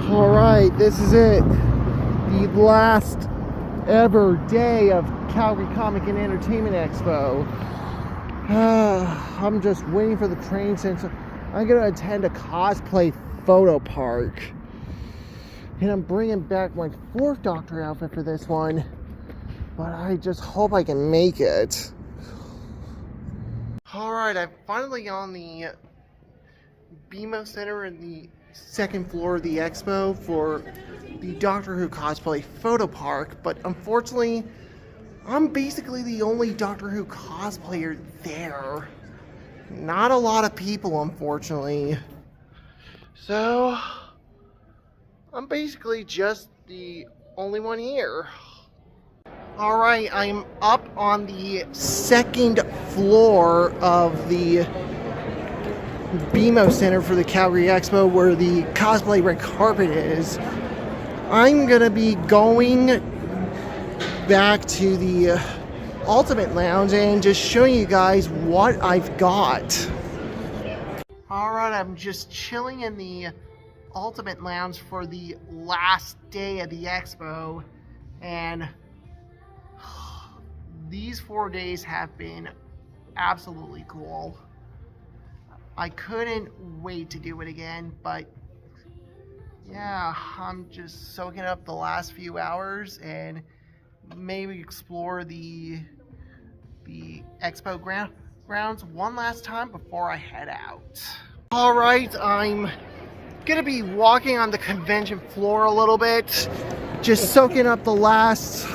Alright, this is it. The last ever day of Calgary Comic and Entertainment Expo. I'm just waiting for the train since I'm going to attend a cosplay photo park. And I'm bringing back my 4th Doctor outfit for this one. But I just hope I can make it. Alright, I'm finally on the BMO Center in the 2nd floor of the expo for the Doctor Who cosplay photo park, but unfortunately I'm basically the only Doctor Who cosplayer there. Not a lot of people, unfortunately. So I'm basically just the only one here. Alright, I'm up on the 2nd floor of the BMO Center for the Calgary Expo, where the cosplay red carpet is. I'm gonna be going back to the Ultimate Lounge and just showing you guys what I've got. Alright, I'm just chilling in the Ultimate Lounge for the last day of the expo, and these 4 days have been absolutely cool. I couldn't wait to do it again, but yeah, I'm just soaking up the last few hours and maybe explore the expo grounds one last time before I head out. Alright, I'm gonna be walking on the convention floor a little bit, just soaking up the last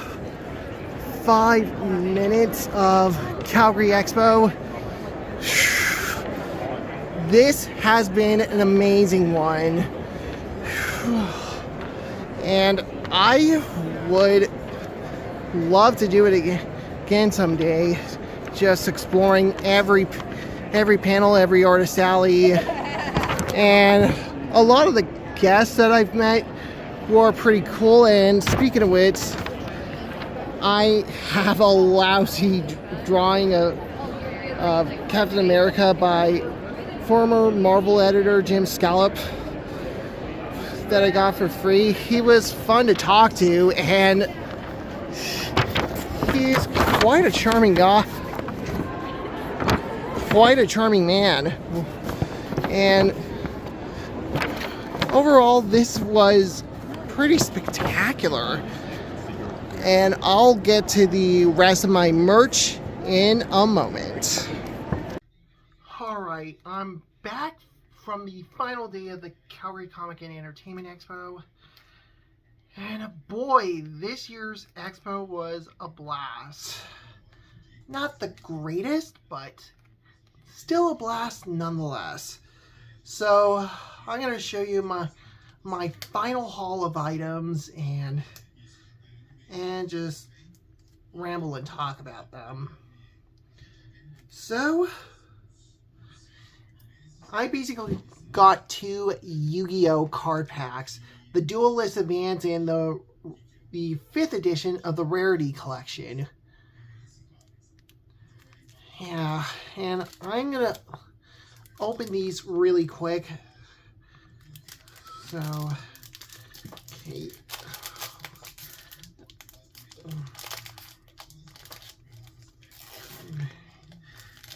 5 minutes of Calgary Expo. This has been an amazing one, and I would love to do it again someday, just exploring every panel, every artist alley, and a lot of the guests that I've met were pretty cool. And speaking of which, I have a lousy drawing of Captain America by former Marvel editor Jim Scallop that I got for free. He was fun to talk to, and he's quite a charming guy, quite a charming man. And overall, this was pretty spectacular. And I'll get to the rest of my merch in a moment. Alright, I'm back from the final day of the Calgary Comic and Entertainment Expo. And boy, this year's expo was a blast. Not the greatest, but still a blast nonetheless. So I'm going to show you my final haul of items and just ramble and talk about them. So I basically got 2 Yu-Gi-Oh card packs, the Duelist Advance and the 5th edition of the Rarity Collection. Yeah, and I'm gonna open these really quick. So, okay.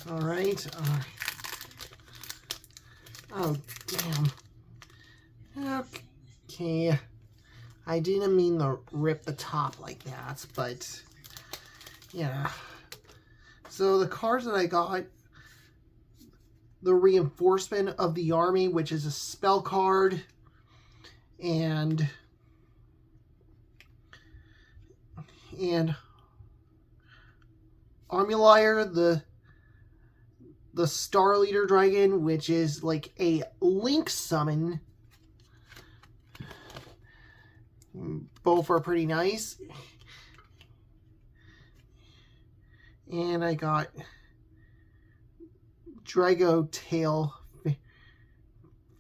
All right. Oh, damn. Okay. I didn't mean to rip the top like that, but yeah. So the cards that I got, the Reinforcement of the Army, which is a spell card, and Armulaire, the Star Leader Dragon, which is like a Link summon. Both are pretty nice. And I got Drago Tail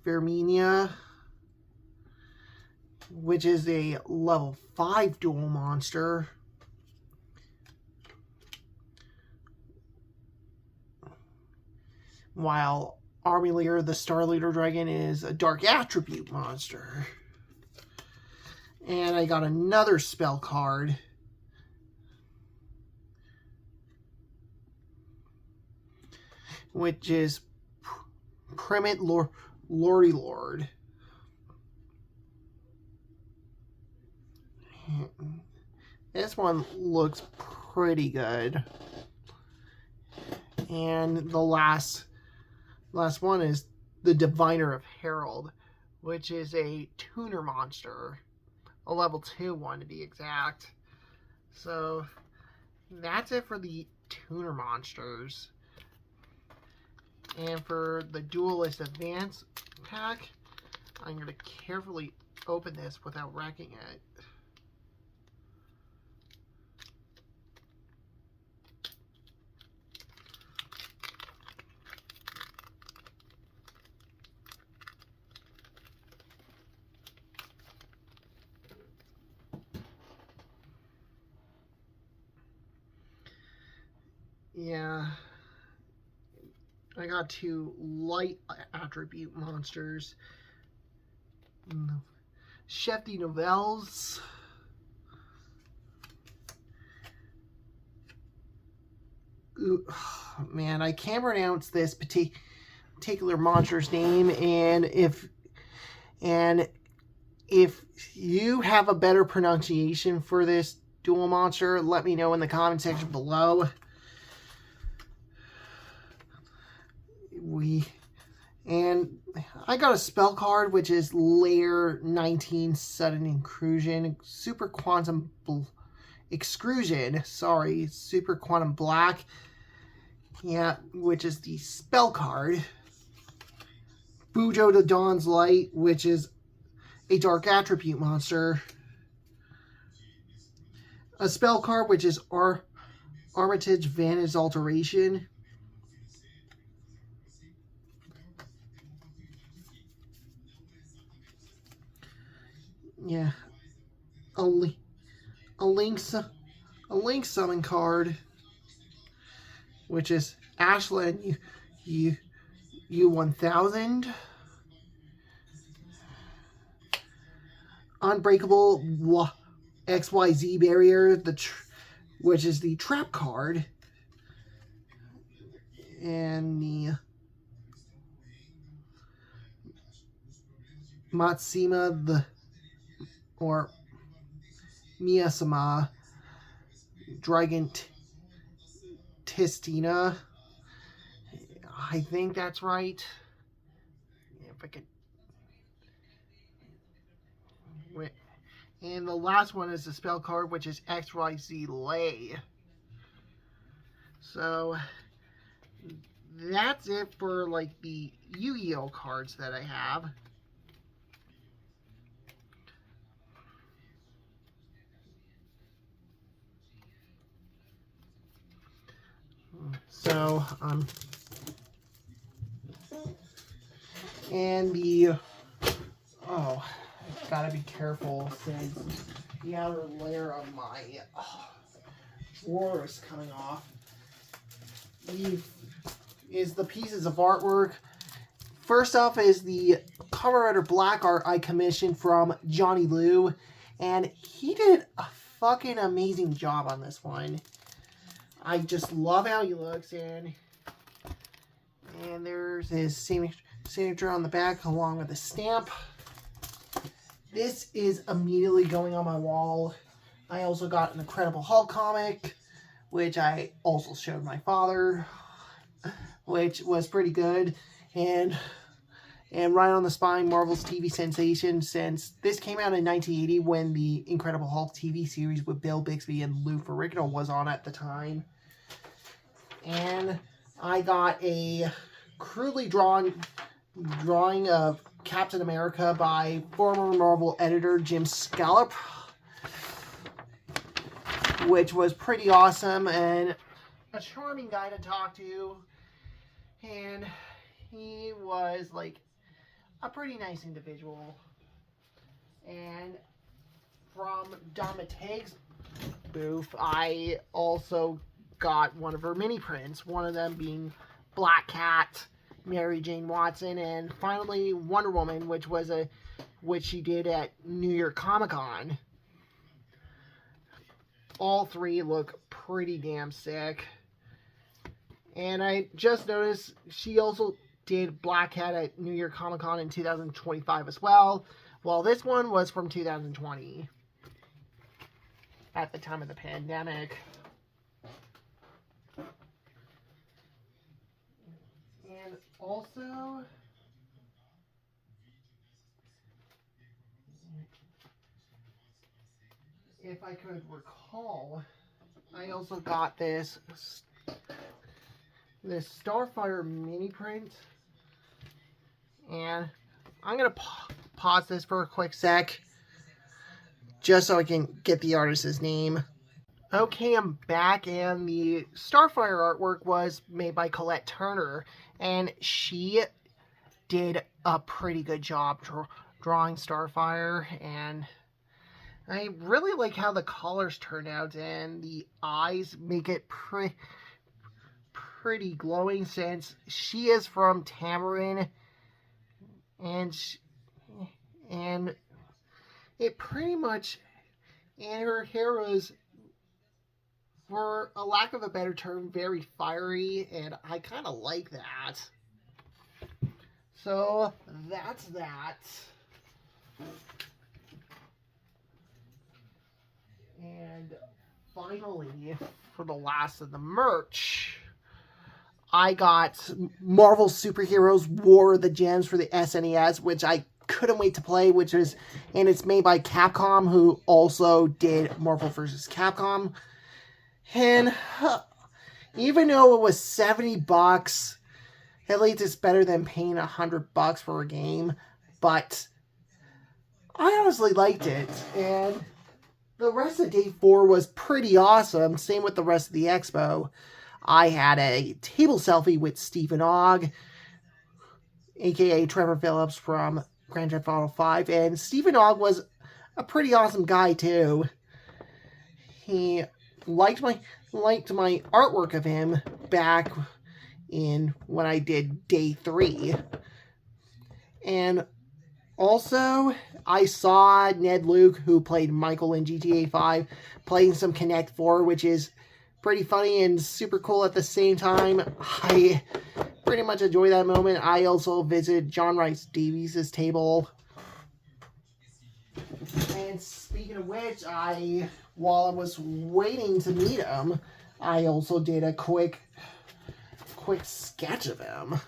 Ferminia, which is a level 5 dual monster. While Armulaire, the Star Leader Dragon, is a Dark Attribute monster. And I got another spell card. Which is Primate Lordy Lord. This one looks pretty good. And the last one is the Diviner of Herald, which is a tuner monster. A level 2 one to be exact. So that's it for the tuner monsters. And for the Duelist Advance pack, I'm going to carefully open this without wrecking it. Yeah, I got 2 light attribute monsters. Chef de Novels. Ooh, man, I can't pronounce this particular monster's name, and if you have a better pronunciation for this dual monster, let me know in the comment section below. And I got a spell card, which is Layer 19 Sudden Inclusion, Super Quantum Exclusion, sorry, Super Quantum Black, yeah, which is the spell card. Bujo the Dawn's Light, which is a dark attribute monster. A spell card, which is Armitage Vantage Alteration. Yeah, a link summon card, which is Ashland U1000. Unbreakable XYZ Barrier, which is the trap card, and the Matsima or Miyasama Dragon Tistina. I think that's right. If I could. Wait. And the last one is the spell card, which is XYZ Lay. So that's it for like the Yu-Gi-Oh cards that I have. So, and the, oh, gotta be careful since the outer layer of my drawer is coming off. Is the pieces of artwork. First off is the cover letter black art I commissioned from Johnny Lou, and he did a fucking amazing job on this one. I just love how he looks, and there's his signature on the back along with a stamp. This is immediately going on my wall. I also got an Incredible Hulk comic, which I also showed my father, which was pretty good. And right on the spine, Marvel's TV sensation, since this came out in 1980 when the Incredible Hulk TV series with Bill Bixby and Lou Ferrigno was on at the time. And I got a crudely drawn drawing of Captain America by former Marvel editor Jim Scallop, which was pretty awesome and a charming guy to talk to. And he was like a pretty nice individual. And from Don Mateig's booth, I also got one of her mini prints, one of them being Black Cat, Mary Jane Watson, and finally Wonder Woman, which was a which she did at New York Comic Con. All three look pretty damn sick. And I just noticed she also did Black Cat at New York Comic Con in 2025 as well. Well, this one was from 2020. At the time of the pandemic. And also, if I could recall, I also got this Starfire mini print. And I'm going to pause this for a quick sec, just so I can get the artist's name. Okay, I'm back, and the Starfire artwork was made by Colette Turner, and she did a pretty good job drawing Starfire, and I really like how the colors turned out, and the eyes make it pretty glowing, since she is from Tamarin, and it pretty much, and her hair was, for a lack of a better term, very fiery, and I kind of like that. So, that's that. And finally, for the last of the merch, I got Marvel Superheroes War of the Gems for the SNES, which I couldn't wait to play, and it's made by Capcom, who also did Marvel vs. Capcom. And even though it was $70, at least it's better than paying $100 for a game. But I honestly liked it, and the rest of Day 4 was pretty awesome. Same with the rest of the expo. I had a table selfie with Stephen Ogg, aka Trevor Phillips from Grand Theft Auto 5, and Stephen Ogg was a pretty awesome guy too. He liked my artwork of him back in when I did Day 3. And also, I saw Ned Luke, who played Michael in GTA 5, playing some Connect 4, which is pretty funny and super cool at the same time. I pretty much enjoy that moment. I also visited John Rice Davies' table. And speaking of which, while I was waiting to meet him, I also did a quick sketch of him.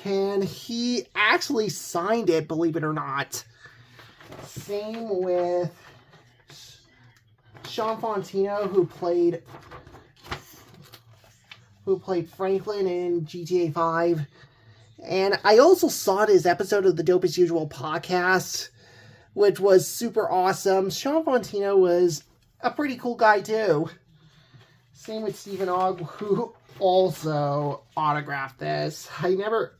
And he actually signed it, believe it or not. Same with Sean Fontino, who played Franklin in GTA 5. And I also saw his episode of the Dope as Usual podcast, which was super awesome. Sean Fontino was a pretty cool guy too. Same with Stephen Ogg, who also autographed this. I never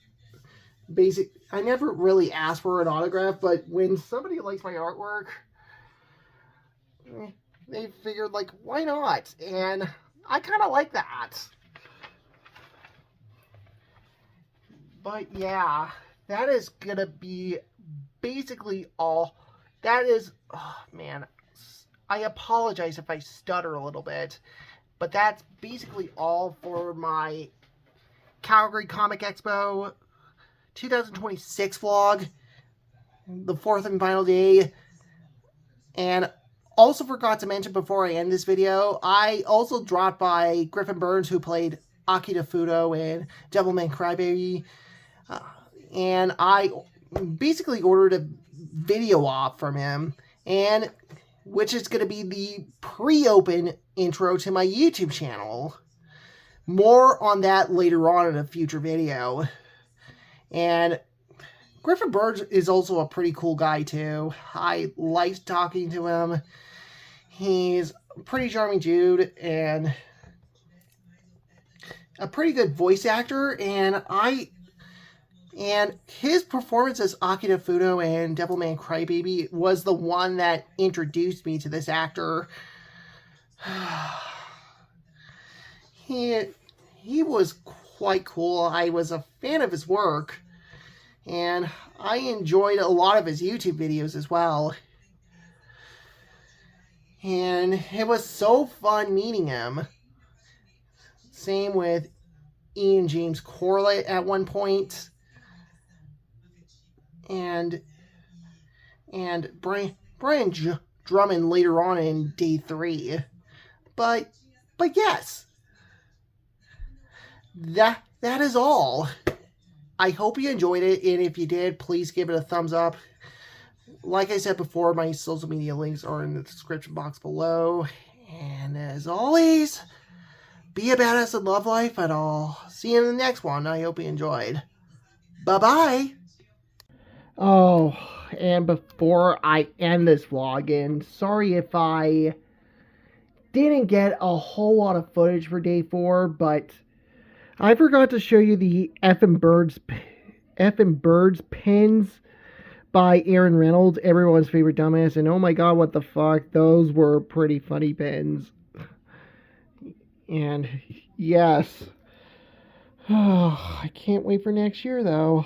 really asked for an autograph, but when somebody likes my artwork, they figured, like, why not? And I kind of like that. But yeah, that is gonna be basically all. That is, oh man, I apologize if I stutter a little bit, but that's basically all for my Calgary Comic Expo 2026 vlog, the fourth and final day. And also forgot to mention before I end this video, I also dropped by Griffin Burns, who played Akira Fudo in Devilman Crybaby, and I basically ordered a video op from him, and which is going to be the pre-open intro to my YouTube channel. More on that later on in a future video. And Griffin Burns is also a pretty cool guy too. I liked talking to him. He's a pretty charming dude and a pretty good voice actor, and his performance as Akira Fudo in Devilman Crybaby was the one that introduced me to this actor. He was quite cool. I was a fan of his work, And I enjoyed a lot of his YouTube videos as well. And it was so fun meeting him. Same with Ian James Corlett at one point. And Brian Drummond later on in day 3. But yes, that is all. I hope you enjoyed it, and if you did, please give it a thumbs up. Like I said before, my social media links are in the description box below. And as always, be a badass and love life, and I'll see you in the next one. I hope you enjoyed. Bye-bye. Oh, and before I end this vlog, sorry if I didn't get a whole lot of footage for day 4, but I forgot to show you the Effin' Birds pins by Aaron Reynolds, everyone's favorite dumbass, and oh my god, what the fuck, those were pretty funny pins. And yes, I can't wait for next year though.